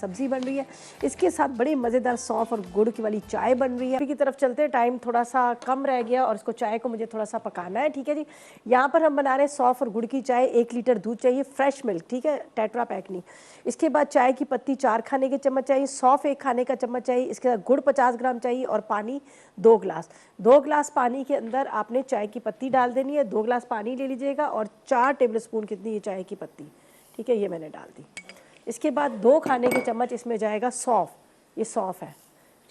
सब्जी बन रही है, इसके साथ बड़ी मज़ेदार सौंफ और गुड़ की वाली चाय बन रही है। की तरफ चलते हैं, टाइम थोड़ा सा कम रह गया और इसको चाय को मुझे थोड़ा सा पकाना है। ठीक है जी, यहाँ पर हम बना रहे हैं सौंफ और गुड़ की चाय। 1 लीटर दूध चाहिए, फ्रेश मिल्क, ठीक है, टेट्रा पैक नहीं। इसके बाद चाय की पत्ती 4 खाने के चम्मच चाहिए, सौंफ 1 खाने का चम्मच चाहिए, इसके बाद गुड़ 50 ग्राम चाहिए और पानी 2 गिलास। 2 गिलास पानी के अंदर आपने चाय की पत्ती डाल देनी है, 2 गिलास पानी ले लीजिएगा और 4 टेबल स्पून कितनी ये चाय की पत्ती, ठीक है, ये मैंने डाल दी। इसके बाद 2 खाने के चम्मच इसमें जाएगा सौंफ, ये सौंफ है,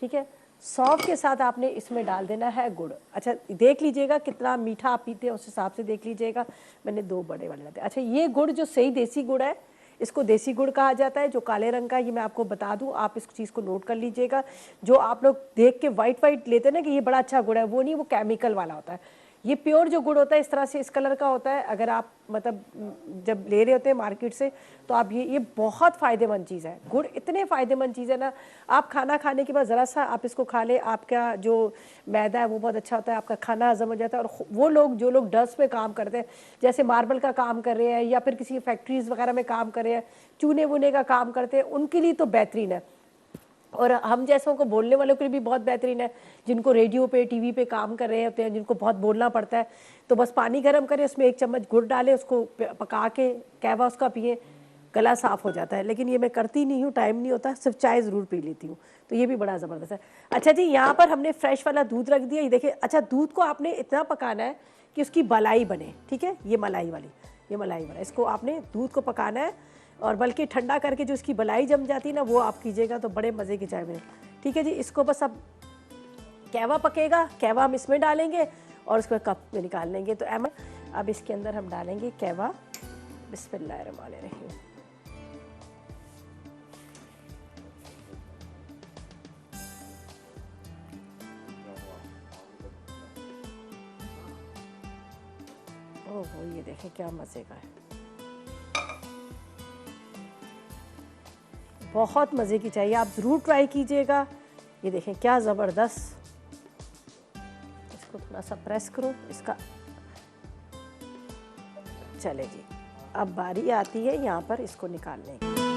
ठीक है। सौंफ के साथ आपने इसमें डाल देना है गुड़। अच्छा देख लीजिएगा कितना मीठा आप पीते हैं, उस हिसाब से देख लीजिएगा। मैंने 2 बड़े वाले डाले। अच्छा ये गुड़ जो सही देसी गुड़ है, इसको देसी गुड़ कहा जाता है, जो काले रंग का, ये मैं आपको बता दूं, आप इस चीज़ को नोट कर लीजिएगा। जो आप लोग देख के वाइट लेते हैं ना कि ये बड़ा अच्छा गुड़ है, वो नहीं, वो केमिकल वाला होता है। ये प्योर जो गुड़ होता है इस तरह से इस कलर का होता है। अगर आप मतलब जब ले रहे होते हैं मार्केट से, तो आप ये बहुत फ़ायदेमंद चीज़ है। गुड़ इतने फ़ायदेमंद चीज़ है ना, आप खाना खाने के बाद ज़रा सा आप इसको खा लें, आपका जो मैदा है वो बहुत अच्छा होता है, आपका खाना हजम हो जाता है। और वो लोग जो लोग डस्ट में काम करते हैं, जैसे मार्बल का काम कर रहे हैं या फिर किसी फैक्ट्रीज़ वगैरह में काम कर रहे हैं, चूने वूने का काम करते हैं, उनके लिए तो बेहतरीन है। और हम जैसों को बोलने वालों के लिए भी बहुत बेहतरीन है, जिनको रेडियो पे टीवी पे काम कर रहे होते हैं, जिनको बहुत बोलना पड़ता है। तो बस पानी गर्म करें, उसमें 1 चम्मच गुड़ डालें, उसको पका के कहवा उसका पिए, गला साफ़ हो जाता है। लेकिन ये मैं करती नहीं हूँ, टाइम नहीं होता, सिर्फ चाय ज़रूर पी लेती हूँ, तो ये भी बड़ा ज़बरदस्त है। अच्छा जी, यहाँ पर हमने फ्रेश वाला दूध रख दिया, ये देखिए। अच्छा दूध को आपने इतना पकाना है कि उसकी मलाई बने, ठीक है, ये मलाई वाली, ये मलाई वाला, इसको आपने दूध को पकाना है। और बल्कि ठंडा करके जो इसकी बलाई जम जाती है ना, वो आप कीजिएगा तो बड़े मज़े की चाय बने, ठीक है जी। इसको बस अब कहवा पकेगा, कहवा हम इसमें डालेंगे और उसको कप में निकाल लेंगे। तो अब इसके अंदर हम डालेंगे कहवा। बिस्मिल्लाहिर्रहमानिर्रहीम। ओह ये देखें क्या मज़े का है, बहुत मज़े की चाहिए, आप ज़रूर ट्राई कीजिएगा। ये देखें क्या ज़बरदस्त। इसको थोड़ा सा प्रेस करो इसका। चले जी, अब बारी आती है यहाँ पर इसको निकालने की।